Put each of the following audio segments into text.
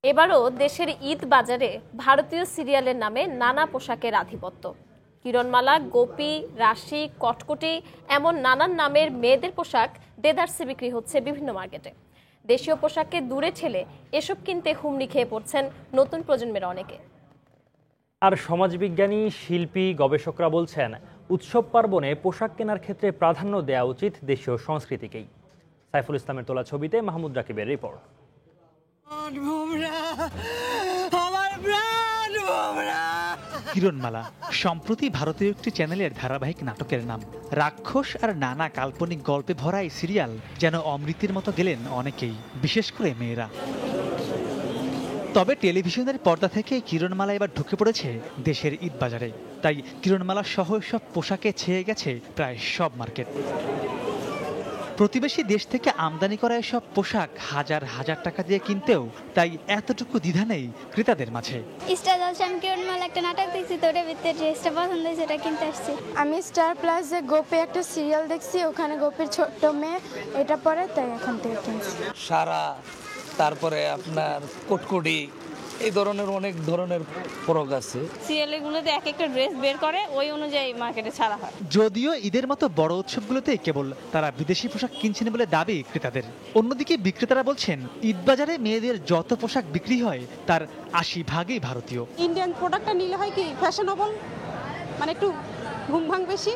এবারও দেশের ঈদ বাজারে ভারতীয় সিরিয়ালের নামে নানা পোশাকের আধিপত্য। কিরণমালা, গোপী, রাশি, কটকটি এমন নানান নামের মেয়েদের পোশাক দেদারসে বিক্রি হচ্ছে বিভিন্ন মার্কেটে। দেশীয় পোশাককে দূরে ঠেলে এসব কিনতে হুমড়ি খেয়ে পড়ছেন নতুন প্রজন্মের অনেকে। আর সমাজবিজ্ঞানী, শিল্পী, গবেষকরা বলছেন উৎসব পার্বণে পোশাক কেনার ক্ষেত্রে প্রাধান্য দেওয়া উচিত দেশীয় সংস্কৃতিকেই। সাইফুল ইসলামের তোলা ছবিতে মাহমুদ রাকিবের রিপোর্ট। কিরণমালা সম্প্রতি ভারতীয় একটি চ্যানেলের ধারাবাহিক নাটকের নাম। রাক্ষস আর নানা কাল্পনিক গল্পে ভরা এই সিরিয়াল যেন অমৃতের মতো গেলেন অনেকেই, বিশেষ করে মেয়েরা। তবে টেলিভিশনের পর্দা থেকে কিরণমালা এবার ঢুকে পড়েছে দেশের ঈদ বাজারে। তাই কিরণমালা সহ সব পোশাকে ছেয়ে গেছে প্রায় সব মার্কেট। প্রতিবেশী দেশ থেকে আমদানি করা এসব পোশাক হাজার হাজার টাকা দিয়ে কিনতেও তাই এতটুকু দ্বিধা নেই ক্রেতাদের মাঝে। স্টার জলসা আমি কিরণমালা একটা নাটক দেখছি, তো ওটার ভিতরে ড্রেসটা পছন্দ হয়েছে, ওটা কিনতে আসছি। আমি স্টার প্লাসে গোপে একটা সিরিয়াল দেখছি, ওখানে গোপের ছোট্ট মেয়ে এটা পরে, তাই এখান থেকে কিনছি। সারা, তারপরে আপনার কটকটি, এই ধরনের অনেক ধরনের ফরক আছে। সিরিয়ালগুলোতে এক একটা ড্রেস বের করে, ওই অনুযায়ী মার্কেটে ছাড়া হয়। যদিও ঈদের মতো বড় উৎসবগুলোতে কেবল তারা বিদেশি পোশাক কিনছেন বলে দাবি ক্রেতাদের। অন্যদিকে বিক্রেতারা বলছেন ঈদ বাজারে মেয়েদের যত পোশাক বিক্রি হয় তার ৮০% ভারতীয়। ইন্ডিয়ান প্রোডাক্টটা নিলে হয় কি ফ্যাশনেবল, মানে একটু ঘুমভাং বেশি,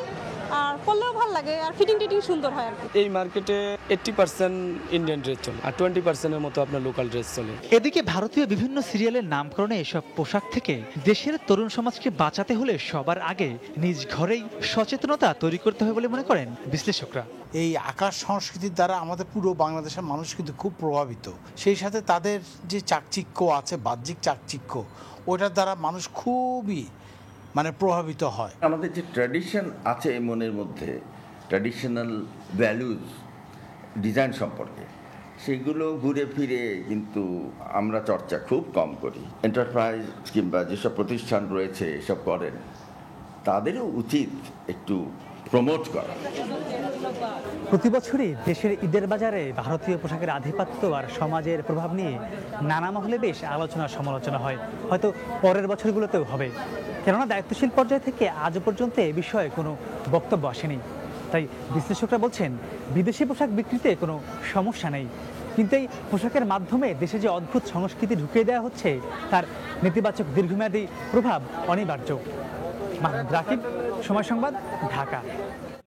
আর পরলেও ভালো লাগে, আর ফিটিং টিটিং সুন্দর হয় আর কি। এই মার্কেটে 80% ইন্ডিয়ান ড্রেস চলে, আর 20%-এর মতো আপনার লোকাল ড্রেস চলে। এদিকে ভারতীয় বিভিন্ন সিরিয়ালের নামকরণে এসব পোশাক থেকে দেশের তরুণ সমাজকে বাঁচাতে হলে সবার আগে নিজ ঘরেই সচেতনতা তৈরি করতে হবে বলে মনে করেন বিশ্লেষকরা। এই আকাশ সংস্কৃতির দ্বারা আমাদের পুরো বাংলাদেশের মানুষ কিন্তু খুব প্রভাবিত। সেই সাথে তাদের যে চাকচিক্য আছে, বাহ্যিক চাকচিক্য, ওটার দ্বারা মানুষ খুবই প্রভাবিত হয়। আমাদের যে ট্র্যাডিশন আছে মনের মধ্যে, ট্র্যাডিশনাল ভ্যালুজ ডিজাইন সম্পর্কে, সেগুলো ঘুরে ফিরে কিন্তু আমরা চর্চা খুব কম করি। এন্টারপ্রাইজ কিংবা যেসব প্রতিষ্ঠান রয়েছে এসব করেন, তাদেরও উচিত একটু প্রমোট করা। প্রতি বছরই দেশের ঈদের বাজারে ভারতীয় পোশাকের আধিপত্য আর সমাজের প্রভাব নিয়ে নানা মহলে বেশ আলোচনা সমালোচনা হয়, হয়তো পরের বছরগুলোতেও হবে। কেননা দায়িত্বশীল পর্যায় থেকে আজও পর্যন্ত এ বিষয়ে কোনো বক্তব্য আসেনি। তাই বিশ্লেষকরা বলছেন বিদেশি পোশাক বিক্রিতে কোনো সমস্যা নেই, কিন্তু এই পোশাকের মাধ্যমে দেশে যে অদ্ভুত সংস্কৃতি ঢুকিয়ে দেওয়া হচ্ছে তার নেতিবাচক দীর্ঘমেয়াদী প্রভাব অনিবার্য। মাহমুদ রাকিব, সময় সংবাদ, ঢাকা।